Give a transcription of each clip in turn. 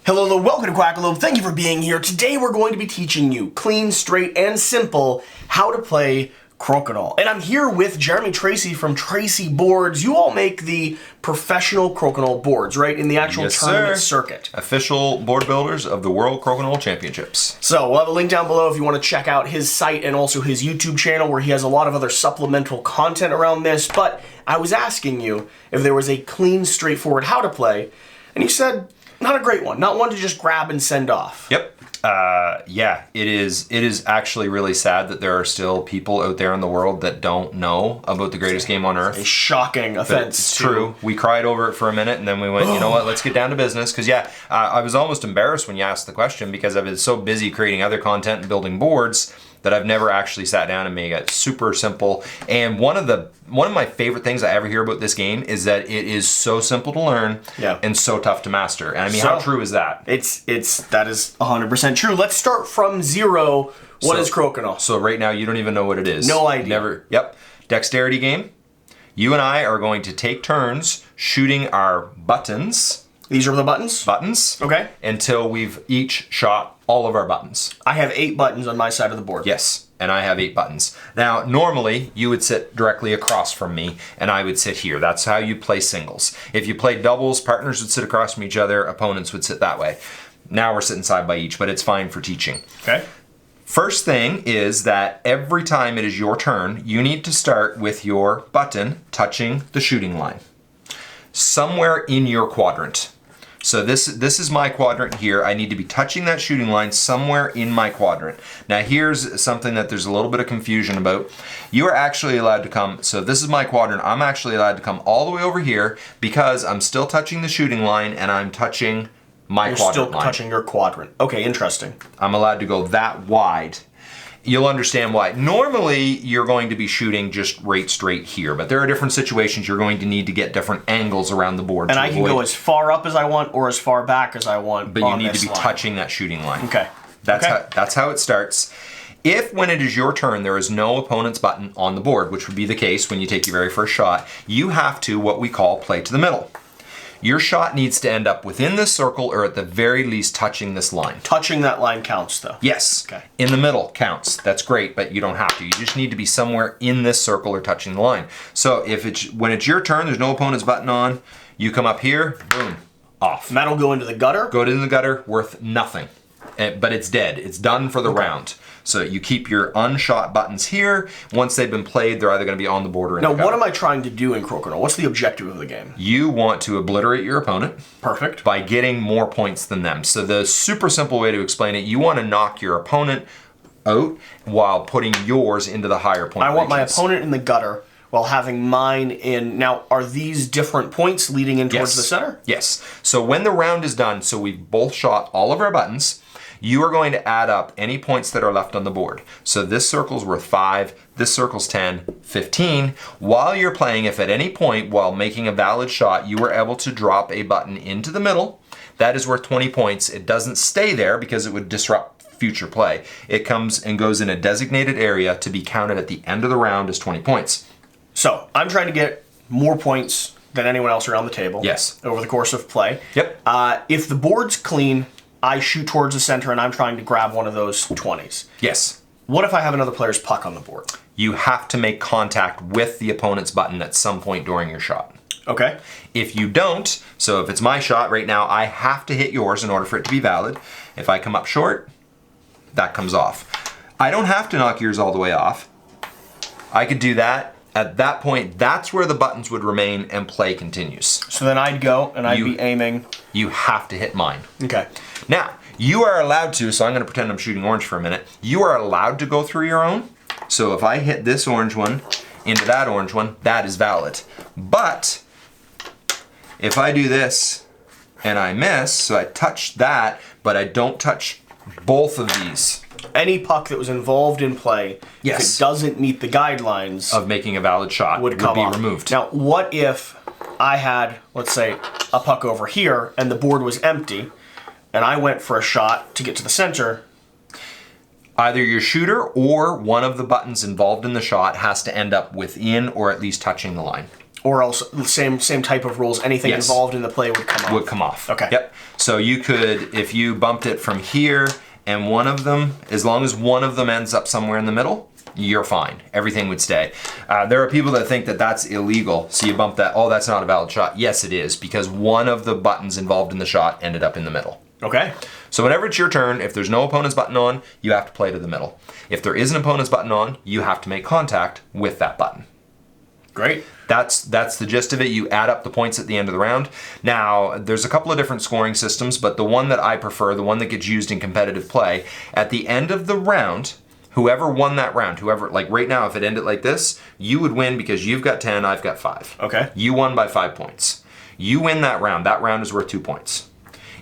Hello, welcome to Quackalope. Thank you for being here. Today we're going to be teaching you, clean, straight, and simple, how to play Crokinole. And I'm here with Jeremy Tracy from Tracy Boards. You all make the professional Crokinole boards, right? In the actual tournament circuit. Official board builders of the World Crokinole Championships. So we'll have a link down below if you want to check out his site and also his YouTube channel where he has a lot of other supplemental content around this. But I was asking you if there was a clean, straightforward how to play, and you said not a great one. Not one to just grab and send off. Yep. Yeah, it is actually really sad that there are still people out there in the world that don't know about the greatest game on earth. A shocking offense. It's true. We cried over it for a minute and then we went, you know what, let's get down to business. Because I was almost embarrassed when you asked the question because I've been so busy creating other content and building boards that I've never actually sat down and made it super simple. And one of my favorite things I ever hear about this game is that it is so simple to learn and so tough to master. And I mean, how true is that? That is 100% true. Let's start from zero. What is Crokinole? So right now you don't even know what it is. No idea. Never. Yep. Dexterity game. You and I are going to take turns shooting our buttons. These are the buttons? Buttons. Okay. Until we've each shot all of our buttons. I have 8 buttons on my side of the board. Yes, and I have 8 buttons. Now, normally, you would sit directly across from me, and I would sit here. That's how you play singles. If you played doubles, partners would sit across from each other, opponents would sit that way. Now we're sitting side by each, but it's fine for teaching. Okay. First thing is that every time it is your turn, you need to start with your button touching the shooting line. Somewhere in your quadrant. So this is my quadrant here. I need to be touching that shooting line somewhere in my quadrant. Now here's something that there's a little bit of confusion about. You are actually allowed to come, so this is my quadrant, I'm actually allowed to come all the way over here because I'm still touching the shooting line and I'm touching my quadrant line. You're still touching your quadrant. Okay, interesting. I'm allowed to go that wide. You'll understand why. Normally, you're going to be shooting just right straight here, but there are different situations you're going to need to get different angles around the board. And I can go as far up as I want or as far back as I want. But you need to be touching that shooting line. Okay. That's how it starts. If, when it is your turn, there is no opponent's button on the board, which would be the case when you take your very first shot, you have to, what we call, play to the middle. Your shot needs to end up within this circle or at the very least touching this line. Touching that line counts though? Yes. Okay. In the middle counts. That's great, but you don't have to. You just need to be somewhere in this circle or touching the line. So when it's your turn, there's no opponent's button on, you come up here, boom, off. That'll go into the gutter? Go into the gutter, worth nothing. But it's dead. It's done for the round. So you keep your unshot buttons here. Once they've been played, they're either going to be on the board or in the gutter. Now, what am I trying to do in Crokinole? What's the objective of the game? You want to obliterate your opponent. Perfect. By getting more points than them. So the super simple way to explain it, you want to knock your opponent out while putting yours into the higher point. I want my opponent in the gutter while having mine in. Now, are these different points leading in towards the center? Yes. So when the round is done, so we've both shot all of our buttons, you are going to add up any points that are left on the board. So this circle's worth 5, this circle's 10, 15. While you're playing, if at any point while making a valid shot, you were able to drop a button into the middle, that is worth 20 points. It doesn't stay there because it would disrupt future play. It comes and goes in a designated area to be counted at the end of the round as 20 points. So I'm trying to get more points than anyone else around the table. Yes. Over the course of play. Yep. If the board's clean, I shoot towards the center and I'm trying to grab one of those 20s. Yes. What if I have another player's puck on the board? You have to make contact with the opponent's button at some point during your shot. Okay. If you don't, so if it's my shot right now, I have to hit yours in order for it to be valid. If I come up short, that comes off. I don't have to knock yours all the way off. I could do that. At that point, that's where the buttons would remain and play continues. So then I'd go and I'd be aiming. You have to hit mine. Okay. Now, you are allowed to, so I'm going to pretend I'm shooting orange for a minute. You are allowed to go through your own. So if I hit this orange one into that orange one, that is valid. But if I do this and I miss, so I touch that, but I don't touch both of these. Any puck that was involved in play, if it doesn't meet the guidelines of making a valid shot, would be removed. Now, what if I had, let's say, a puck over here and the board was empty and I went for a shot to get to the center? Either your shooter or one of the buttons involved in the shot has to end up within or at least touching the line. Or else the same type of rules, anything involved in the play would come off. Would come off. Okay. Yep. So you could, if you bumped it from here and one of them, as long as one of them ends up somewhere in the middle, you're fine. Everything would stay. There are people that think that that's illegal. So you bump that, oh, that's not a valid shot. Yes, it is, because one of the buttons involved in the shot ended up in the middle. Okay. So whenever it's your turn, if there's no opponent's button on, you have to play to the middle. If there is an opponent's button on, you have to make contact with that button. Great. That's the gist of it. You add up the points at the end of the round. Now, there's a couple of different scoring systems, but the one that I prefer, the one that gets used in competitive play, at the end of the round, whoever won that round, like right now, if it ended like this, you would win because you've got 10, I've got 5. Okay. You won by 5 points. You win that round is worth 2 points.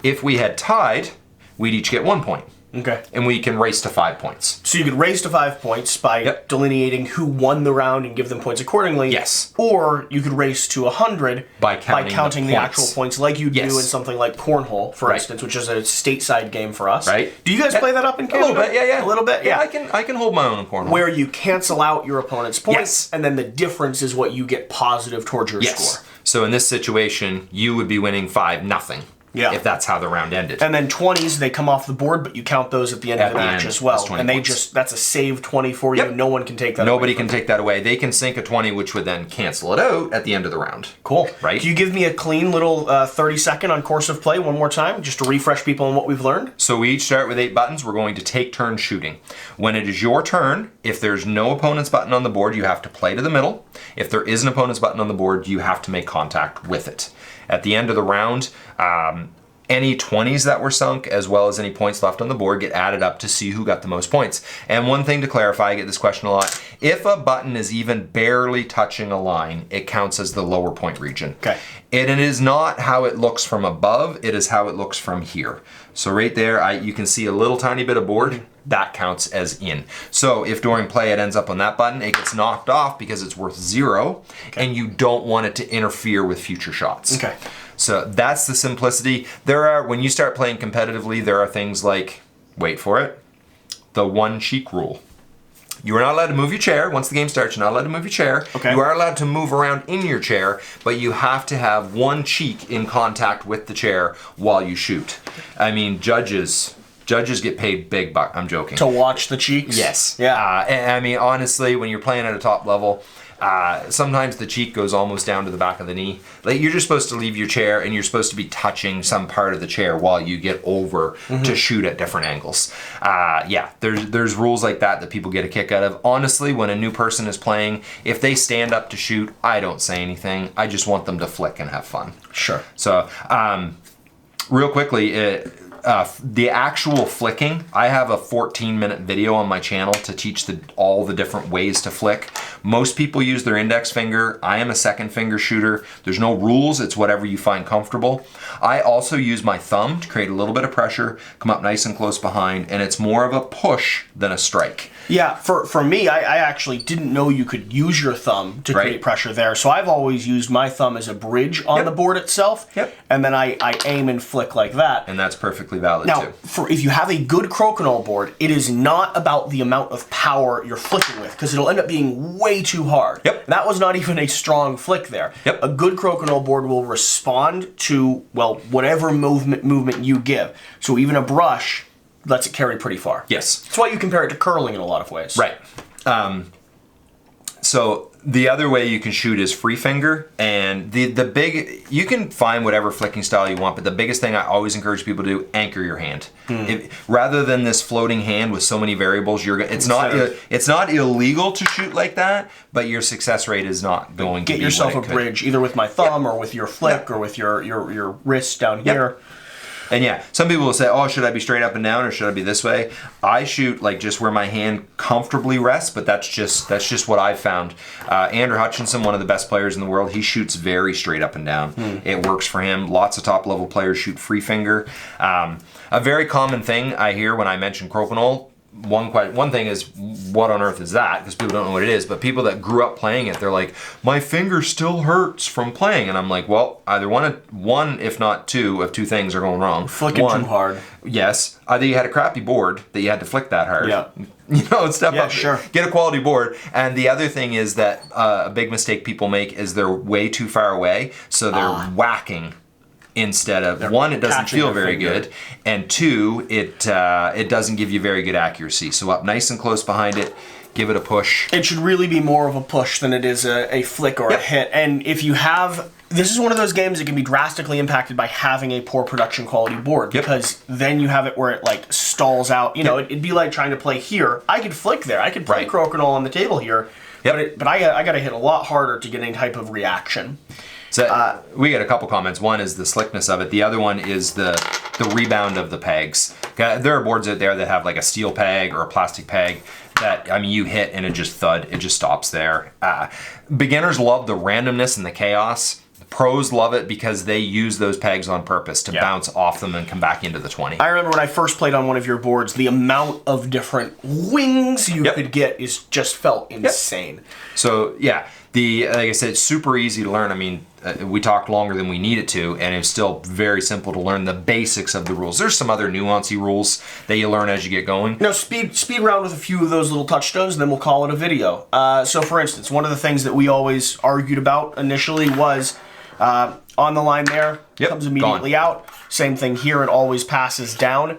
If we had tied, we'd each get 1 point. Okay. And we can race to 5 points. So you could race to 5 points by delineating who won the round and give them points accordingly. Yes. Or you could race to 100 by counting the actual points, like you do in something like Cornhole, for instance, which is a stateside game for us. Right. Do you guys play that up in Canada? A little bit, yeah. A little bit, yeah. I can hold my own in Cornhole. Where you cancel out your opponent's points, and then the difference is what you get positive towards your score. So in this situation, you would be winning 5-0. Yeah. If that's how the round ended. And then 20s, they come off the board, but you count those at the end of the match as well. And that's a save 20 for you. No one can take that away. Nobody can take that away. They can sink a 20, which would then cancel it out at the end of the round. Cool. Right? Can you give me a clean little 30-second on course of play one more time, just to refresh people on what we've learned? So we each start with 8 buttons. We're going to take turns shooting. When it is your turn, if there's no opponent's button on the board, you have to play to the middle. If there is an opponent's button on the board, you have to make contact with it. At the end of the round, any 20s that were sunk, as well as any points left on the board, get added up to see who got the most points. And one thing to clarify, I get this question a lot, if a button is even barely touching a line, it counts as the lower point region. Okay. And it is not how it looks from above, it is how it looks from here. So right there, you can see a little tiny bit of board, that counts as in. So if during play it ends up on that button, it gets knocked off because it's worth 0, and you don't want it to interfere with future shots. Okay. So that's the simplicity. When you start playing competitively, there are things like, wait for it, the 1 cheek rule. You are not allowed to move your chair. Once the game starts, you're not allowed to move your chair. Okay. You are allowed to move around in your chair, but you have to have 1 cheek in contact with the chair while you shoot. I mean, judges get paid big bucks. I'm joking. To watch the cheeks? Yes. Yeah. And I mean, honestly, when you're playing at a top level, sometimes the cheek goes almost down to the back of the knee. Like, you're just supposed to leave your chair and you're supposed to be touching some part of the chair while you get over to shoot at different angles. There's rules like that people get a kick out of. Honestly, when a new person is playing, if they stand up to shoot, I don't say anything. I just want them to flick and have fun. Sure. So, real quickly, the actual flicking, I have a 14-minute video on my channel to teach all the different ways to flick. Most people use their index finger. I am a second finger shooter. There's no rules. It's whatever you find comfortable. I also use my thumb to create a little bit of pressure, come up nice and close behind, and it's more of a push than a strike. Yeah, for me, I actually didn't know you could use your thumb to create pressure there. So I've always used my thumb as a bridge on the board itself. Yep. And then I aim and flick like that. And that's perfectly valid now, too. If you have a good Crokinole board, it is not about the amount of power you're flicking with, because it'll end up being way too hard. Yep. That was not even a strong flick there. Yep. A good Crokinole board will respond to, well, whatever movement you give. So even a brush lets it carry pretty far. Yes. That's why you compare it to curling in a lot of ways. Right. So the other way you can shoot is free finger, and you can find whatever flicking style you want, but the biggest thing I always encourage people to do, anchor your hand. Rather than this floating hand with so many variables, it's not illegal to shoot like that, but your success rate is not going to be Get yourself a bridge, either with my thumb or with your flick or with your wrist down here. And yeah, some people will say, oh, should I be straight up and down or should I be this way? I shoot like just where my hand comfortably rests, but that's just what I've found. Andrew Hutchinson, one of the best players in the world, he shoots very straight up and down. It works for him. Lots of top level players shoot free finger. A very common thing I hear when I mention Crokinole, one thing is, what on earth is that? Because people don't know what it is. But people that grew up playing it, they're like, my finger still hurts from playing. And I'm like, well, either one, if not two, of two things are going wrong. Flicking too hard. Yes. Either you had a crappy board that you had to flick that hard. Yeah. Step up. Sure. Get a quality board. And the other thing is that a big mistake people make is they're way too far away. So they're whacking. Instead of one, it doesn't feel very good, and two, it doesn't give you very good accuracy. So up nice and close behind it, give it a push. It should really be more of a push than it is a flick or a hit. And if you have, this is one of those games that can be drastically impacted by having a poor production quality board, because then you have it where it like stalls out. You know, it'd be like trying to play here. I could flick there. I could play Crokinole on the table here, but I got to hit a lot harder to get any type of reaction. So we get a couple comments. One is the slickness of it. The other one is the rebound of the pegs. There are boards out there that have like a steel peg or a plastic peg that, I mean, you hit and it just thud. It just stops there. Beginners love the randomness and the chaos. Pros love it because they use those pegs on purpose to bounce off them and come back into the 20. I remember when I first played on one of your boards, the amount of different wings you could get just felt insane. So yeah, like I said, it's super easy to learn. I mean, we talked longer than we needed to, and it's still very simple to learn the basics of the rules. There's some other nuancy rules that you learn as you get going. Now, speed round with a few of those little touchstones, and then we'll call it a video. So for instance, one of the things that we always argued about initially was on the line there, comes immediately out. Same thing here, it always passes down.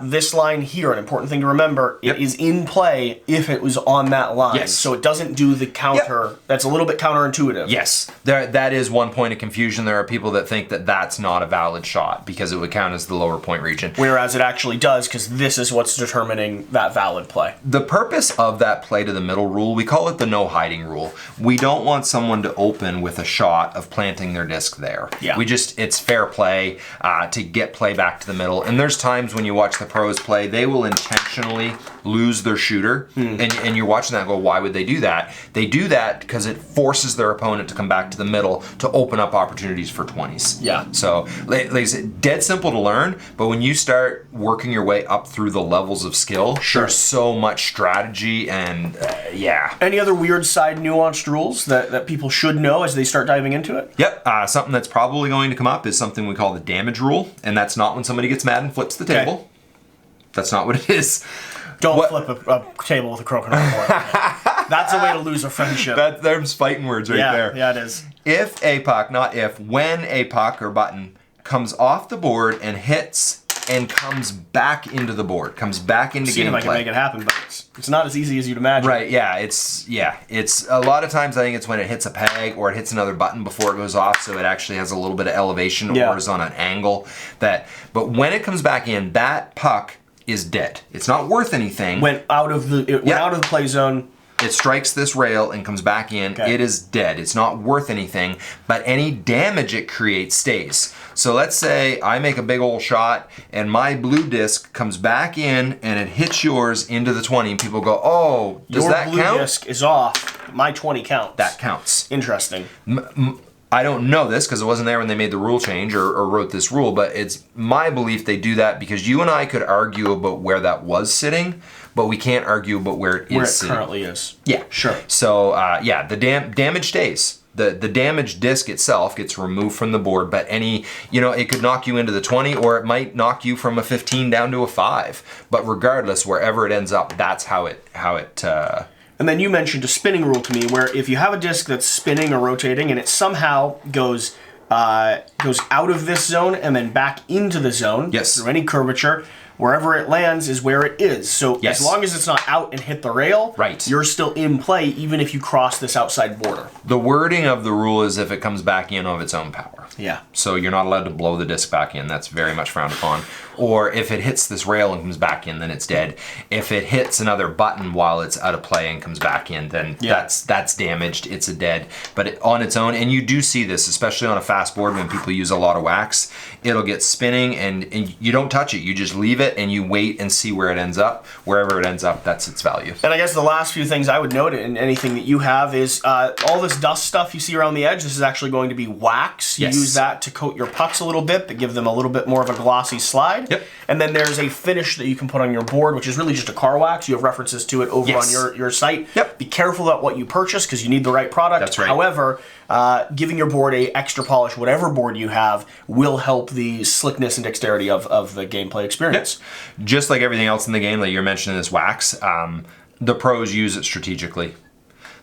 This line here, an important thing to remember, it is in play if it was on that line. Yes. So it doesn't do the counter. That's a little bit counterintuitive. Yes, that is one point of confusion. There are people that think that that's not a valid shot because it would count as the lower point region. Whereas it actually does, because this is what's determining that valid play. The purpose of that play to the middle rule, we call it the no hiding rule. We don't want someone to open with a shot of planting their disc there. Yeah. It's fair play to get play back to the middle. And there's times when you watch the pros play, they will intentionally lose their shooter, and you're watching that and go, why would they do that? They do that because it forces their opponent to come back to the middle to open up opportunities for 20s. Yeah. So, like I said, dead simple to learn, but when you start working your way up through the levels of skill, there's so much strategy and, Any other weird side nuanced rules that people should know as they start diving into it? Yep. Something that's probably going to come up is something we call the damage rule, and that's not when somebody gets mad and flips the table. That's not what it is. Don't flip a table with a Crokinole board. That's a way to lose a friendship. There's fighting words right there. Yeah, it is. If a puck, not if, when a puck or button comes off the board and hits and comes back into the board, comes back into See if I can make it happen, but it's not as easy as you'd imagine. Right, it's a lot of times I think it's when it hits a peg or it hits another button before it goes off, so it actually has a little bit of elevation or is on an angle. But when it comes back in, that puck is dead. It's not worth anything. Went out of the play zone. It strikes this rail and comes back in. Okay. It is dead. It's not worth anything, but any damage it creates stays. So let's say I make a big old shot and my blue disc comes back in and it hits yours into the 20 and people go, oh, does that count? Your blue disc is off. My 20 counts. That counts. Interesting. I don't know this because it wasn't there when they made the rule change or wrote this rule, but it's my belief they do that because you and I could argue about where that was sitting, but we can't argue about where it is sitting. Currently is. Yeah. Sure. So, the damage stays. The damaged disc itself gets removed from the board, but it could knock you into the 20 or it might knock you from a 15 down to a 5. But regardless, wherever it ends up, that's how it And then you mentioned a spinning rule to me, where if you have a disc that's spinning or rotating and it somehow goes out of this zone and then back into the zone through any curvature, wherever it lands is where it is. So as long as it's not out and hit the rail, you're still in play even if you cross this outside border. The wording of the rule is if it comes back in of its own power. Yeah. So you're not allowed to blow the disc back in. That's very much frowned upon. Or if it hits this rail and comes back in, then it's dead. If it hits another button while it's out of play and comes back in, then that's damaged. It's a dead. But on its own, and you do see this, especially on a fast board when people use a lot of wax, it'll get spinning and you don't touch it. You just leave it and you wait and see where it ends up. Wherever it ends up, that's its value. And I guess the last few things I would note in anything that you have is all this dust stuff you see around the edge, this is actually going to be wax. Yes. use that to coat your pucks a little bit, to give them a little bit more of a glossy slide. Yep. And then there's a finish that you can put on your board, which is really just a car wax. You have references to it over Yes. on your site. Yep. Be careful about what you purchase because you need the right product. That's right. However, giving your board a extra polish, whatever board you have, will help the slickness and dexterity of the gameplay experience. Yep. Just like everything else in the game, like you're mentioning this wax, the pros use it strategically.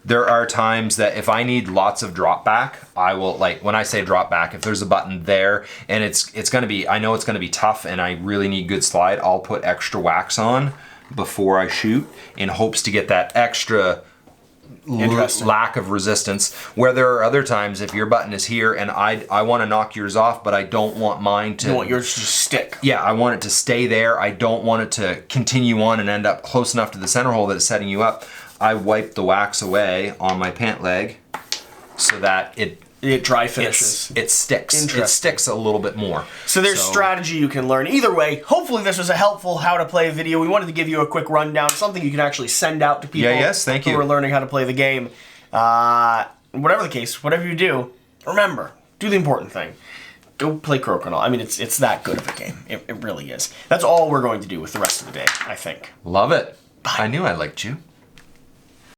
There are times that if I need lots of drop back, I will, like when I say drop back, if there's a button there and it's gonna be, I know it's gonna be tough and I really need good slide, I'll put extra wax on before I shoot in hopes to get that extra lack of resistance. Where there are other times if your button is here and I want to knock yours off, but I don't want mine to. You want yours to stick. Yeah, I want it to stay there. I don't want it to continue on and end up close enough to the center hole that it's setting you up. I wipe the wax away on my pant leg so that it dry finishes. It sticks. It sticks a little bit more. So there's strategy you can learn. Either way, hopefully this was a helpful how to play video. We wanted to give you a quick rundown, something you can actually send out to people thank you. who are learning how to play the game. Whatever the case, whatever you do, remember, do the important thing. Go play Crokinole. I mean, it's that good of a game. It really is. That's all we're going to do with the rest of the day, I think. Love it. Bye. I knew I liked you.